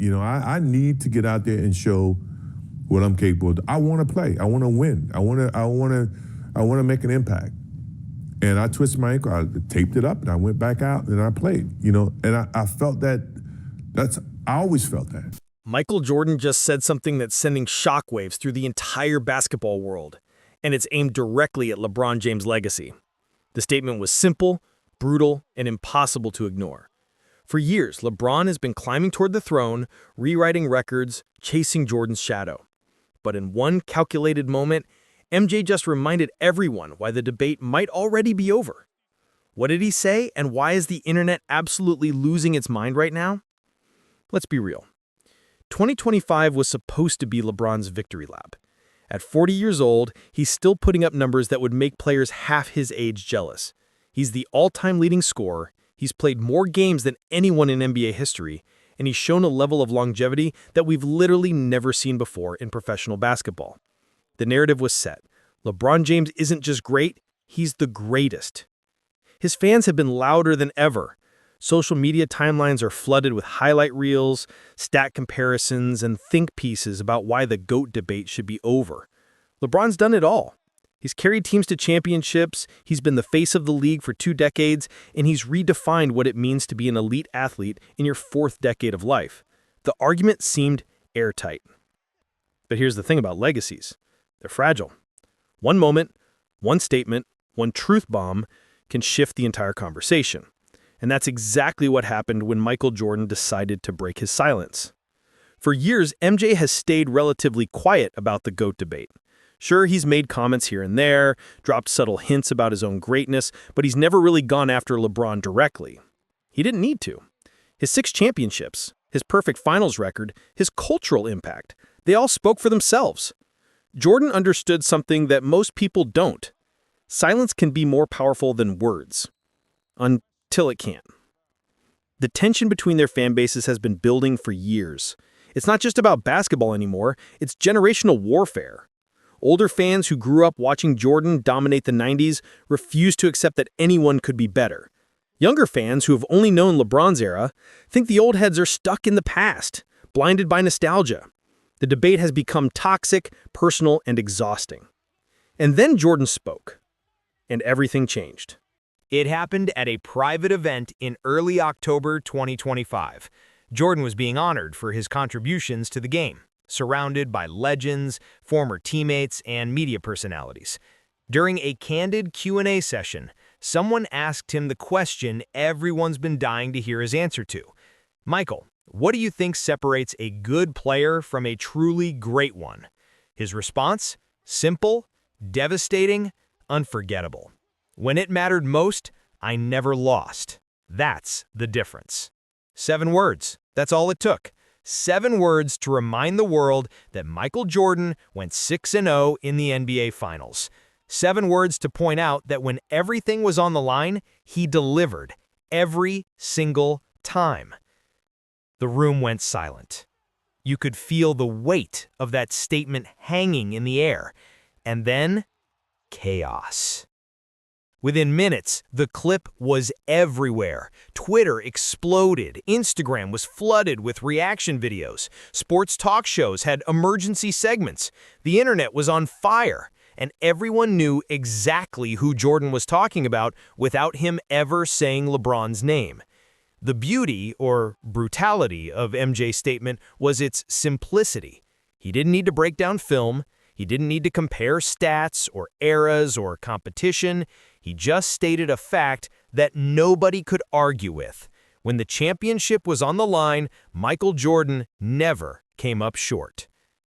I need to get out there and show what I'm capable of. I want to play. I want to win. I want to make an impact. And I twisted my ankle. I taped it up, and I went back out, and I played. And I felt that. I always felt that. Michael Jordan just said something that's sending shockwaves through the entire basketball world, and it's aimed directly at LeBron James' legacy. The statement was simple, brutal, and impossible to ignore. For years, LeBron has been climbing toward the throne, rewriting records, chasing Jordan's shadow. But in one calculated moment, MJ just reminded everyone why the debate might already be over. What did he say, and why is the internet absolutely losing its mind right now? Let's be real. 2025 was supposed to be LeBron's victory lap. At 40 years old, he's still putting up numbers that would make players half his age jealous. He's the all-time leading scorer, he's played more games than anyone in NBA history, and he's shown a level of longevity that we've literally never seen before in professional basketball. The narrative was set. LeBron James isn't just great, he's the greatest. His fans have been louder than ever. Social media timelines are flooded with highlight reels, stat comparisons, and think pieces about why the GOAT debate should be over. LeBron's done it all. He's carried teams to championships, he's been the face of the league for 2 decades, and he's redefined what it means to be an elite athlete in your 4th decade of life. The argument seemed airtight. But here's the thing about legacies. They're fragile. One moment, one statement, one truth bomb can shift the entire conversation. And that's exactly what happened when Michael Jordan decided to break his silence. For years, MJ has stayed relatively quiet about the GOAT debate. Sure, he's made comments here and there, dropped subtle hints about his own greatness, but he's never really gone after LeBron directly. He didn't need to. His 6 championships, his perfect finals record, his cultural impact, they all spoke for themselves. Jordan understood something that most people don't. Silence can be more powerful than words. Until it can't. The tension between their fan bases has been building for years. It's not just about basketball anymore, it's generational warfare. Older fans who grew up watching Jordan dominate the 90s refuse to accept that anyone could be better. Younger fans who have only known LeBron's era think the old heads are stuck in the past, blinded by nostalgia. The debate has become toxic, personal, and exhausting. And then Jordan spoke, and everything changed. It happened at a private event in early October 2025. Jordan was being honored for his contributions to the game, surrounded by legends, former teammates, and media personalities. During a candid Q&A session, someone asked him the question everyone's been dying to hear his answer to. Michael, what do you think separates a good player from a truly great one? His response? Simple, devastating, unforgettable. When it mattered most, I never lost. That's the difference. 7 words. That's all it took. 7 words to remind the world that Michael Jordan went 6-0 in the NBA Finals. 7 words to point out that when everything was on the line, he delivered every single time. The room went silent. You could feel the weight of that statement hanging in the air. And then, chaos. Within minutes, the clip was everywhere. Twitter exploded. Instagram was flooded with reaction videos. Sports talk shows had emergency segments. The internet was on fire. And everyone knew exactly who Jordan was talking about without him ever saying LeBron's name. The beauty, or brutality, of MJ's statement was its simplicity. He didn't need to break down film. He didn't need to compare stats or eras or competition. He just stated a fact that nobody could argue with. When the championship was on the line, Michael Jordan never came up short.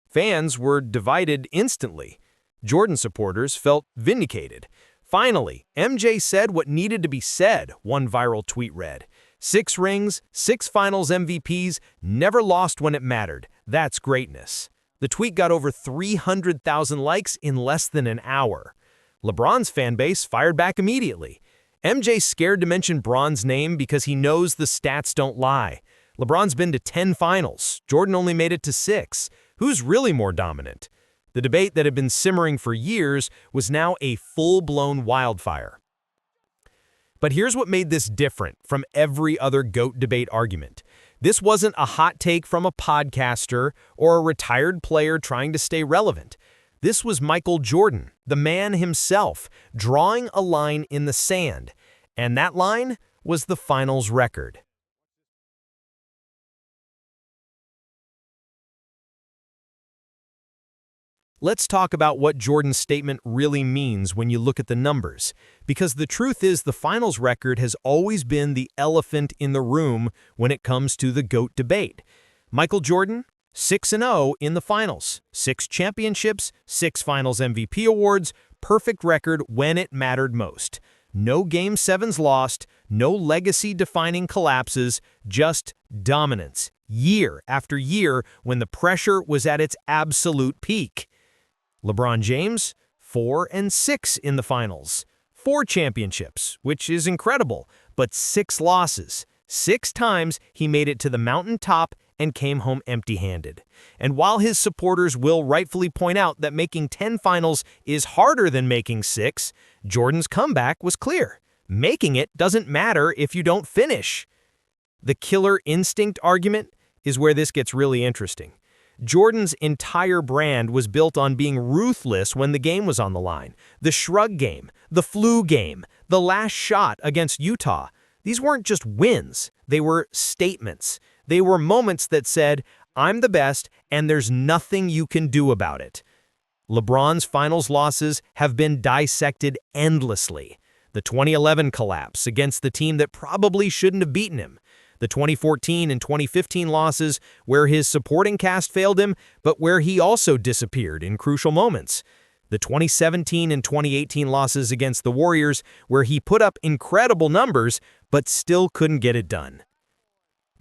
Fans were divided instantly. Jordan supporters felt vindicated. Finally, MJ said what needed to be said, one viral tweet read. 6 rings, 6 finals MVPs, never lost when it mattered. That's greatness. The tweet got over 300,000 likes in less than an hour. LeBron's fan base fired back immediately. MJ's scared to mention Bron's name because he knows the stats don't lie. LeBron's been to 10 finals. Jordan only made it to 6. Who's really more dominant? The debate that had been simmering for years was now a full-blown wildfire. But here's what made this different from every other GOAT debate argument. This wasn't a hot take from a podcaster or a retired player trying to stay relevant. This was Michael Jordan, the man himself, drawing a line in the sand. And that line was the finals record. Let's talk about what Jordan's statement really means when you look at the numbers, because the truth is the finals record has always been the elephant in the room when it comes to the GOAT debate. Michael Jordan, 6-0 in the finals, 6 championships, 6 finals MVP awards, perfect record when it mattered most. No Game 7s lost, no legacy-defining collapses, just dominance, year after year when the pressure was at its absolute peak. LeBron James, 4-6 in the finals, 4 championships, which is incredible, but 6 losses. 6 times he made it to the mountaintop and came home empty-handed. And while his supporters will rightfully point out that making 10 finals is harder than making 6, Jordan's comeback was clear. Making it doesn't matter if you don't finish. The killer instinct argument is where this gets really interesting. Jordan's entire brand was built on being ruthless when the game was on the line. The shrug game, the flu game, the last shot against Utah. These weren't just wins, they were statements. They were moments that said, I'm the best and there's nothing you can do about it. LeBron's finals losses have been dissected endlessly. The 2011 collapse against the team that probably shouldn't have beaten him. The 2014 and 2015 losses where his supporting cast failed him, but where he also disappeared in crucial moments. The 2017 and 2018 losses against the Warriors where he put up incredible numbers, but still couldn't get it done.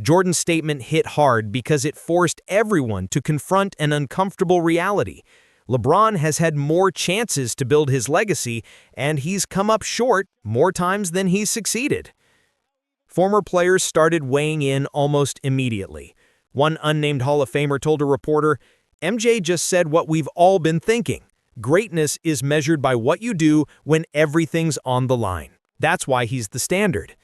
Jordan's statement hit hard because it forced everyone to confront an uncomfortable reality. LeBron has had more chances to build his legacy, and he's come up short more times than he's succeeded. Former players started weighing in almost immediately. One unnamed Hall of Famer told a reporter, MJ just said what we've all been thinking. Greatness is measured by what you do when everything's on the line. That's why he's the standard.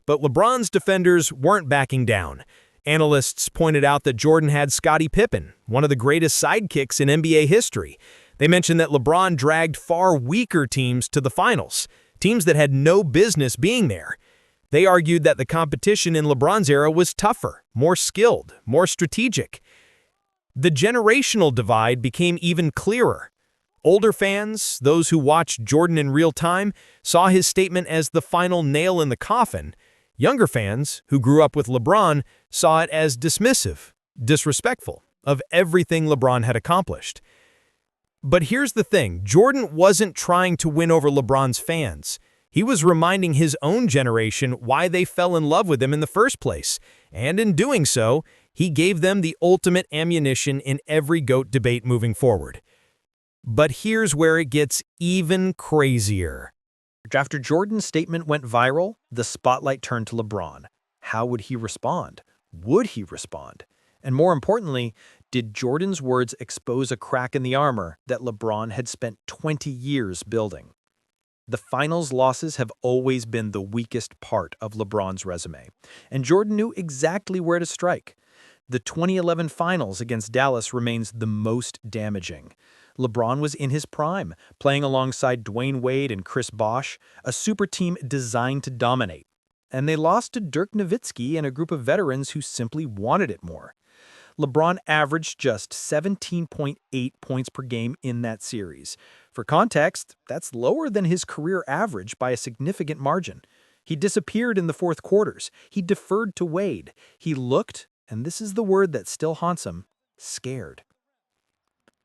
But LeBron's defenders weren't backing down. Analysts pointed out that Jordan had Scottie Pippen, one of the greatest sidekicks in NBA history. They mentioned that LeBron dragged far weaker teams to the finals, teams that had no business being there. They argued that the competition in LeBron's era was tougher, more skilled, more strategic. The generational divide became even clearer. Older fans, those who watched Jordan in real time, saw his statement as the final nail in the coffin. Younger fans, who grew up with LeBron, saw it as dismissive, disrespectful of everything LeBron had accomplished. But here's the thing, Jordan wasn't trying to win over LeBron's fans. He was reminding his own generation why they fell in love with him in the first place, and in doing so, he gave them the ultimate ammunition in every GOAT debate moving forward. But here's where it gets even crazier. After Jordan's statement went viral, the spotlight turned to LeBron. How would he respond? Would he respond? And more importantly, did Jordan's words expose a crack in the armor that LeBron had spent 20 years building? The finals losses have always been the weakest part of LeBron's resume, and Jordan knew exactly where to strike. The 2011 finals against Dallas remains the most damaging. LeBron was in his prime, playing alongside Dwayne Wade and Chris Bosh, a super team designed to dominate. And they lost to Dirk Nowitzki and a group of veterans who simply wanted it more. LeBron averaged just 17.8 points per game in that series. For context, that's lower than his career average by a significant margin. He disappeared in the fourth quarters. He deferred to Wade. He looked, and this is the word that still haunts him, scared.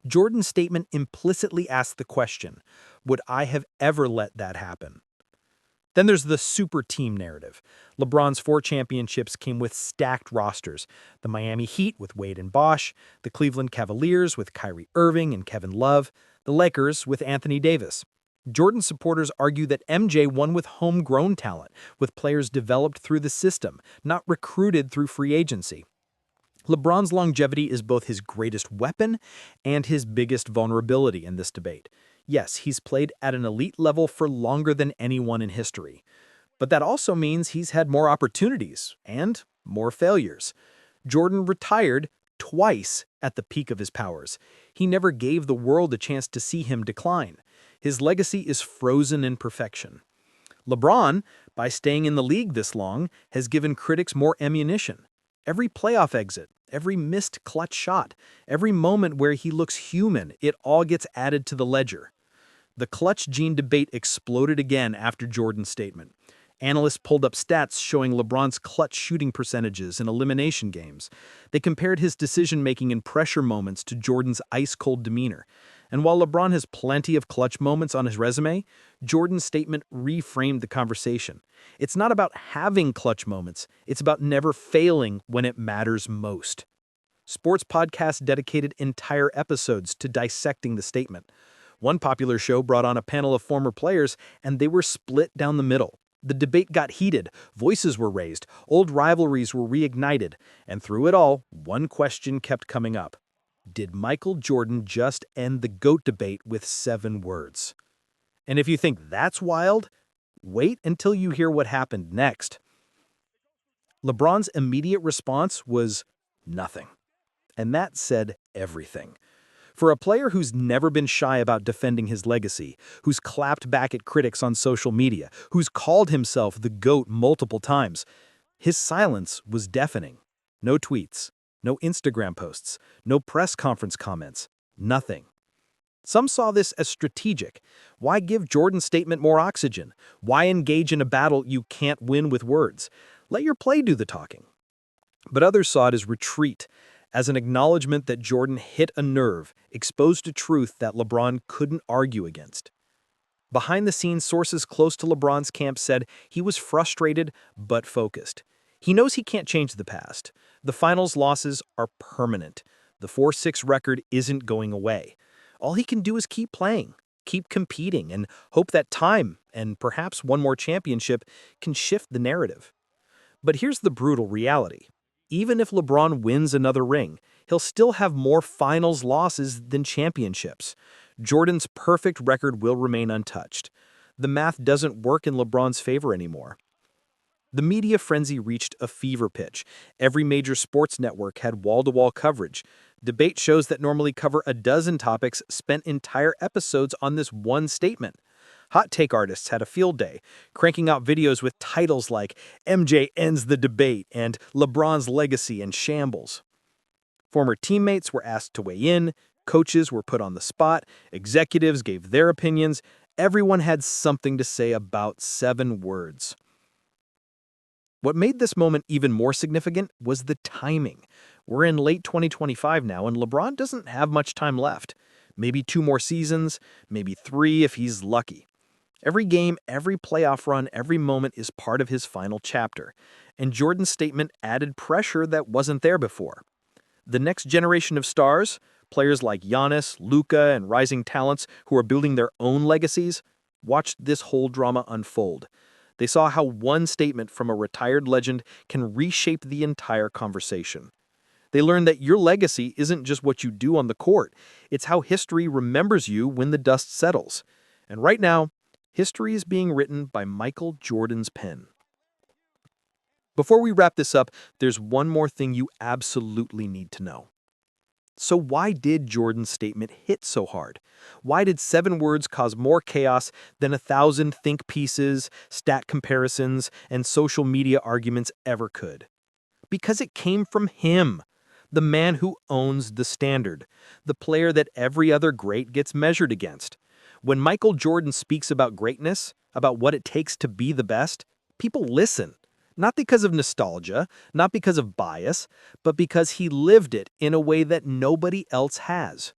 Jordan's statement implicitly asked the question, would I have ever let that happen? Then there's the super team narrative. LeBron's 4 championships came with stacked rosters. The Miami Heat with Wade and Bosh, the Cleveland Cavaliers with Kyrie Irving and Kevin Love, the Lakers with Anthony Davis. Jordan supporters argue that MJ won with homegrown talent, with players developed through the system, not recruited through free agency. LeBron's longevity is both his greatest weapon and his biggest vulnerability in this debate. Yes, he's played at an elite level for longer than anyone in history. But that also means he's had more opportunities and more failures. Jordan retired twice at the peak of his powers. He never gave the world a chance to see him decline. His legacy is frozen in perfection. LeBron, by staying in the league this long, has given critics more ammunition. Every playoff exit, every missed clutch shot, every moment where he looks human, it all gets added to the ledger. The clutch gene debate exploded again after Jordan's statement. Analysts pulled up stats showing LeBron's clutch shooting percentages in elimination games. They compared his decision-making in pressure moments to Jordan's ice-cold demeanor. And while LeBron has plenty of clutch moments on his resume, Jordan's statement reframed the conversation. It's not about having clutch moments, it's about never failing when it matters most. Sports podcasts dedicated entire episodes to dissecting the statement. One popular show brought on a panel of former players, and they were split down the middle. The debate got heated, voices were raised, old rivalries were reignited, and through it all, one question kept coming up. Did Michael Jordan just end the GOAT debate with 7 words? And if you think that's wild, wait until you hear what happened next. LeBron's immediate response was nothing. And that said everything. For a player who's never been shy about defending his legacy, who's clapped back at critics on social media, who's called himself the GOAT multiple times, his silence was deafening. No tweets, no Instagram posts, no press conference comments, nothing. Some saw this as strategic. Why give Jordan's statement more oxygen? Why engage in a battle you can't win with words? Let your play do the talking. But others saw it as retreat, as an acknowledgement that Jordan hit a nerve, exposed a truth that LeBron couldn't argue against. Behind-the-scenes sources close to LeBron's camp said he was frustrated but focused. He knows he can't change the past. The finals losses are permanent. The 4-6 record isn't going away. All he can do is keep playing, keep competing, and hope that time, and perhaps one more championship, can shift the narrative. But here's the brutal reality. Even if LeBron wins another ring, he'll still have more finals losses than championships. Jordan's perfect record will remain untouched. The math doesn't work in LeBron's favor anymore. The media frenzy reached a fever pitch. Every major sports network had wall-to-wall coverage. Debate shows that normally cover a dozen topics spent entire episodes on this one statement. Hot take artists had a field day, cranking out videos with titles like MJ Ends the Debate and LeBron's Legacy in Shambles. Former teammates were asked to weigh in, coaches were put on the spot, executives gave their opinions. Everyone had something to say about 7 words. What made this moment even more significant was the timing. We're in late 2025 now, and LeBron doesn't have much time left. Maybe 2 more seasons, maybe 3 if he's lucky. Every game, every playoff run, every moment is part of his final chapter, and Jordan's statement added pressure that wasn't there before. The next generation of stars, players like Giannis, Luka, and rising talents who are building their own legacies, watched this whole drama unfold. They saw how one statement from a retired legend can reshape the entire conversation. They learned that your legacy isn't just what you do on the court, it's how history remembers you when the dust settles. And right now, history is being written by Michael Jordan's pen. Before we wrap this up, there's one more thing you absolutely need to know. So why did Jordan's statement hit so hard? Why did 7 words cause more chaos than 1,000 think pieces, stat comparisons, and social media arguments ever could? Because it came from him, the man who owns the standard, the player that every other great gets measured against. When Michael Jordan speaks about greatness, about what it takes to be the best, people listen. Not because of nostalgia, not because of bias, but because he lived it in a way that nobody else has.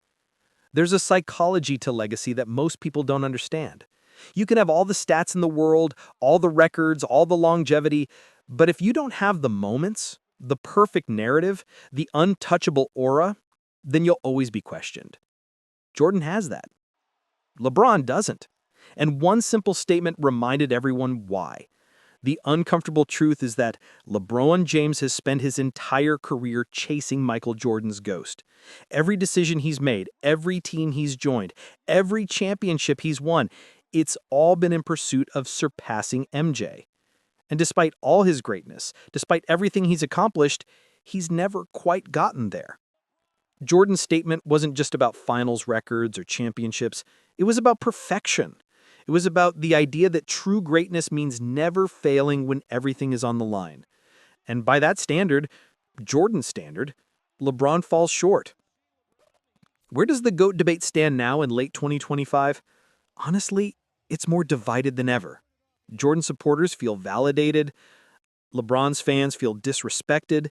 There's a psychology to legacy that most people don't understand. You can have all the stats in the world, all the records, all the longevity, but if you don't have the moments, the perfect narrative, the untouchable aura, then you'll always be questioned. Jordan has that. LeBron doesn't. And one simple statement reminded everyone why. The uncomfortable truth is that LeBron James has spent his entire career chasing Michael Jordan's ghost. Every decision he's made, every team he's joined, every championship he's won, it's all been in pursuit of surpassing MJ. And despite all his greatness, despite everything he's accomplished, he's never quite gotten there. Jordan's statement wasn't just about finals records or championships. It was about perfection. It was about the idea that true greatness means never failing when everything is on the line. And by that standard, Jordan's standard, LeBron falls short. Where does the GOAT debate stand now in late 2025? Honestly, it's more divided than ever. Jordan supporters feel validated, LeBron's fans feel disrespected,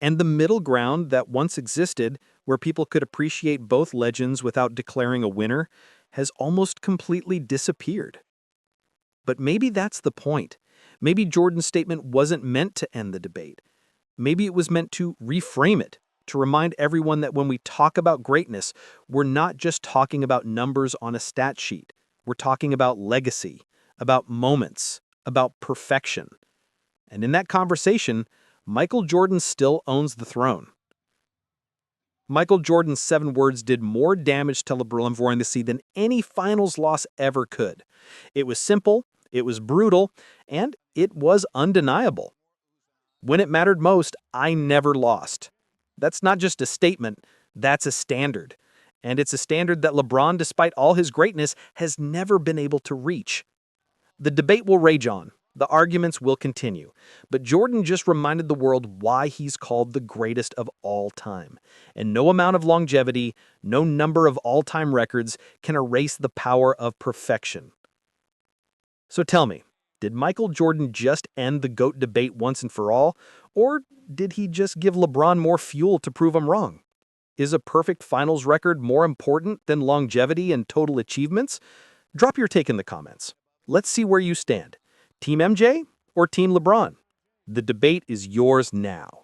and the middle ground that once existed, where people could appreciate both legends without declaring a winner, has almost completely disappeared. But maybe that's the point. Maybe Jordan's statement wasn't meant to end the debate. Maybe it was meant to reframe it, to remind everyone that when we talk about greatness, we're not just talking about numbers on a stat sheet. We're talking about legacy, about moments, about perfection. And in that conversation, Michael Jordan still owns the throne. Michael Jordan's 7 words did more damage to LeBron's legacy than any finals loss ever could. It was simple, it was brutal, and it was undeniable. When it mattered most, I never lost. That's not just a statement, that's a standard. And it's a standard that LeBron, despite all his greatness, has never been able to reach. The debate will rage on. The arguments will continue. But Jordan just reminded the world why he's called the greatest of all time. And no amount of longevity, no number of all-time records can erase the power of perfection. So tell me, did Michael Jordan just end the GOAT debate once and for all? Or did he just give LeBron more fuel to prove him wrong? Is a perfect finals record more important than longevity and total achievements? Drop your take in the comments. Let's see where you stand. Team MJ or Team LeBron? The debate is yours now.